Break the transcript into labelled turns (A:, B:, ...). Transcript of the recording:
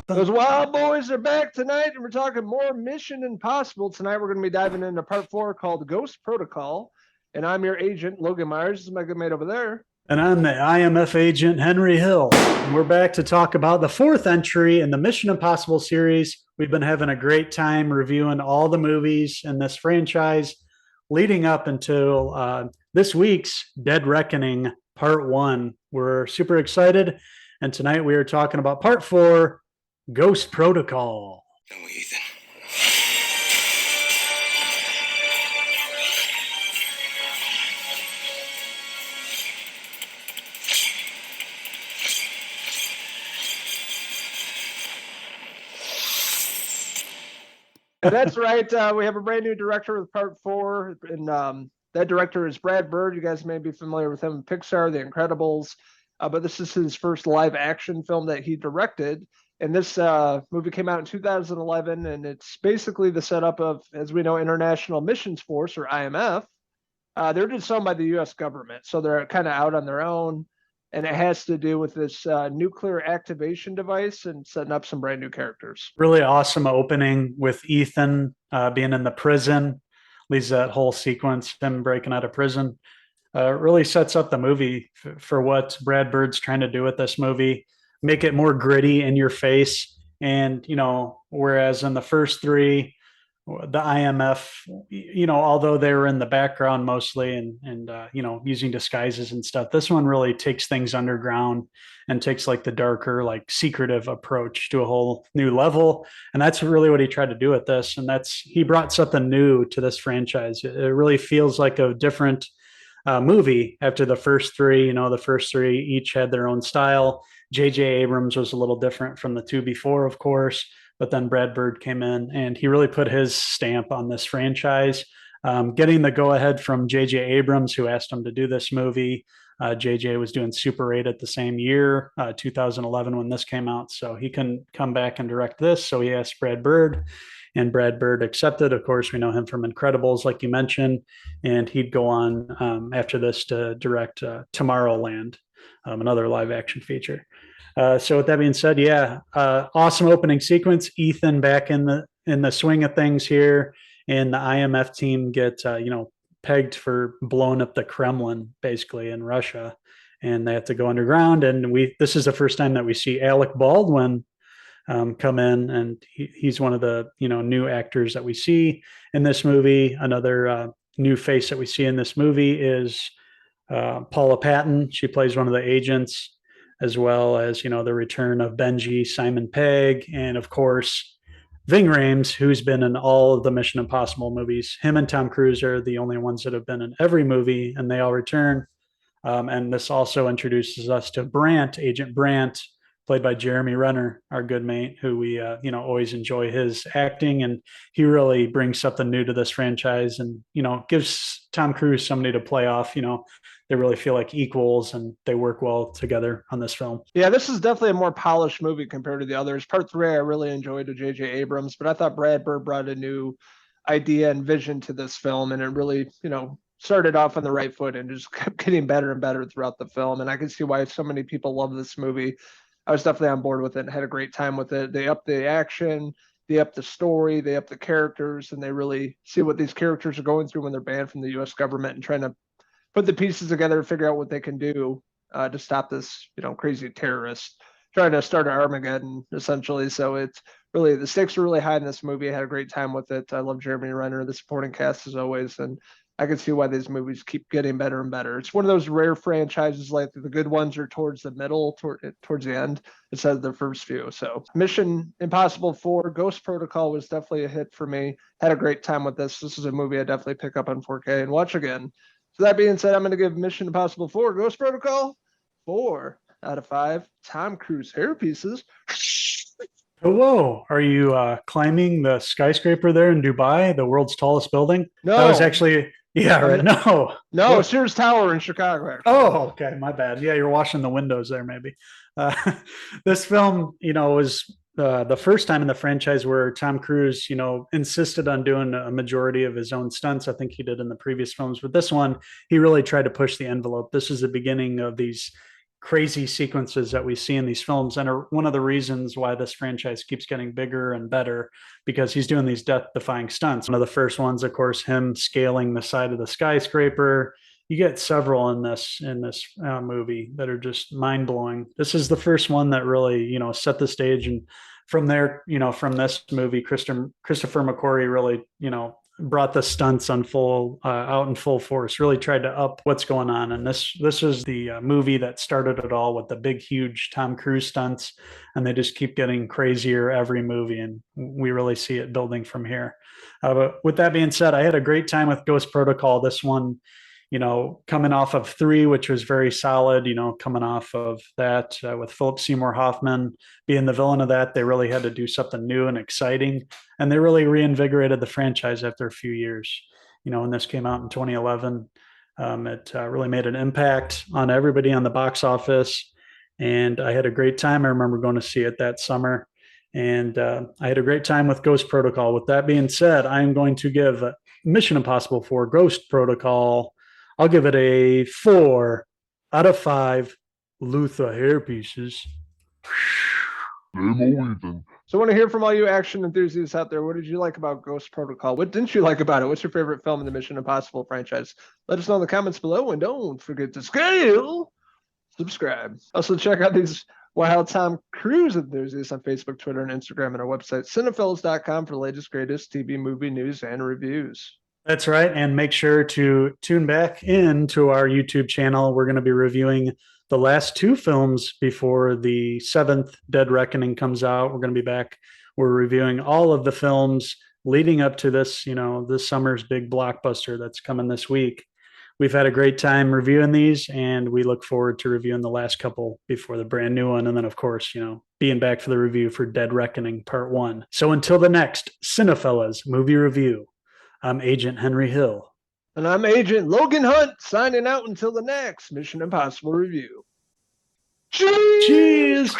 A: Those Wild Boys are back tonight, and we're talking more Mission Impossible. Tonight, we're going to be diving into part 4 called Ghost Protocol. And I'm your agent, Logan Myers. This is my good mate over there.
B: And I'm the IMF agent, Henry Hill. And we're back to talk about the fourth entry in the Mission Impossible series. We've been having a great time reviewing all the movies in this franchise leading up until this week's Dead Reckoning Part 1. We're super excited. And tonight we are talking about Part 4, Ghost Protocol.
C: Oh, Ethan.
A: That's right. We have a brand new director with part 4. And that director is Brad Bird. You guys may be familiar with him in Pixar, The Incredibles. But this is his first live action film that he directed. And this movie came out in 2011, and it's basically the setup of, as we know, International Missions Force, or IMF. They're just owned by the U.S. government, so they're kind of out on their own. And it has to do with this nuclear activation device and setting up some brand new characters.
B: Really awesome opening with Ethan being in the prison. Leads that whole sequence, him breaking out of prison. Really sets up the movie for what Brad Bird's trying to do with this movie. Make it more gritty in your face. And, whereas in the first three, the IMF, although they were in the background mostly and using disguises and stuff, this one really takes things underground and takes like the darker, like secretive approach to a whole new level. And that's really what he tried to do with this. And he brought something new to this franchise. It really feels like a different movie after the first three. The first three each had their own style. J.J. Abrams was a little different from the two before, of course. But then Brad Bird came in and he really put his stamp on this franchise, getting the go-ahead from J.J. Abrams, who asked him to do this movie. J.J. was doing Super 8 at the same year, 2011, when this came out. So he couldn't come back and direct this. So he asked Brad Bird, and Brad Bird accepted. Of course, we know him from Incredibles, like you mentioned. And he'd go on after this to direct Tomorrowland, another live-action feature. So with that being said, awesome opening sequence. Ethan back in the swing of things here, and the IMF team get pegged for blowing up the Kremlin basically in Russia, and they have to go underground. And this is the first time that we see Alec Baldwin come in, and he's one of the new actors that we see in this movie. Another new face that we see in this movie is Paula Patton. She plays one of the agents, as well as, the return of Benji, Simon Pegg, and of course, Ving Rhames, who's been in all of the Mission Impossible movies. Him and Tom Cruise are the only ones that have been in every movie, and they all return. And this also introduces us to Brandt, Agent Brandt, played by Jeremy Renner, our good mate, who we, always enjoy his acting. And he really brings something new to this franchise and, gives Tom Cruise somebody to play off. They really feel like equals and they work well together on this film.
A: Yeah, this is definitely a more polished movie compared to the others. Part 3, I really enjoyed with J.J. Abrams, but I thought Brad Bird brought a new idea and vision to this film, and it really, started off on the right foot and just kept getting better and better throughout the film. And I can see why so many people love this movie. I was definitely on board with it and had a great time with it. They upped the action, they upped the story, they upped the characters, and they really see what these characters are going through when they're banned from the U.S. government and trying to put the pieces together and figure out what they can do to stop this, crazy terrorist trying to start an Armageddon, essentially. So it's really, the stakes are really high in this movie. I had a great time with it. I love Jeremy Renner, the supporting cast as always, and I can see why these movies keep getting better and better. It's one of those rare franchises, like the good ones are towards the middle, towards the end, instead of the first few. So Mission Impossible 4, Ghost Protocol was definitely a hit for me. Had a great time with this. This is a movie I definitely pick up on 4K and watch again. So that being said, I'm going to give Mission Impossible 4, Ghost Protocol, 4 out of 5 Tom Cruise hair pieces.
B: Hello, are you climbing the skyscraper there in Dubai, the world's tallest building?
A: No.
B: That was actually, right.
A: No,
B: What?
A: Sears Tower in Chicago. Actually.
B: Oh, okay, my bad. Yeah, you're washing the windows there, maybe. Uh, this film, was the first time in the franchise where Tom Cruise, insisted on doing a majority of his own stunts. I think he did in the previous films, but this one, he really tried to push the envelope. This is the beginning of these crazy sequences that we see in these films and are one of the reasons why this franchise keeps getting bigger and better, because he's doing these death defying stunts. One of the first ones, of course, him scaling the side of the skyscraper. You get several in this movie that are just mind blowing. This is the first one that really, set the stage. And from there, from this movie, Christopher McQuarrie really, brought the stunts on out in full force, really tried to up what's going on. And this is the movie that started it all with the big huge Tom Cruise stunts, and they just keep getting crazier every movie, and we really see it building from here. But with that being said, I had a great time with Ghost Protocol. This one, coming off of 3, which was very solid, coming off of that with Philip Seymour Hoffman being the villain of that, they really had to do something new and exciting. And they really reinvigorated the franchise after a few years. When this came out in 2011, it really made an impact on everybody on the box office. And I had a great time. I remember going to see it that summer. And I had a great time with Ghost Protocol. With that being said, I'm going to give Mission Impossible 4 Ghost Protocol, I'll give it a 4 out of 5 Luther hair pieces.
A: So I want to hear from all you action enthusiasts out there. What did you like about Ghost Protocol? What didn't you like about it? What's your favorite film in the Mission Impossible franchise? Let us know in the comments below, and don't forget to subscribe. Also, check out these Wild Tom Cruise enthusiasts on Facebook, Twitter, and Instagram, and our website, Cinephellas.com, for the latest, greatest TV movie news and reviews.
B: That's right. And make sure to tune back into our YouTube channel. We're going to be reviewing the last 2 films before the 7th Dead Reckoning comes out. We're going to be back. We're reviewing all of the films leading up to this, this summer's big blockbuster that's coming this week. We've had a great time reviewing these, and we look forward to reviewing the last couple before the brand new one. And then, of course, being back for the review for Dead Reckoning Part 1. So until the next Cinephellas movie review, I'm Agent Henry Hill.
A: And I'm Agent Logan Hunt, signing out until the next Mission Impossible review.
B: Cheers!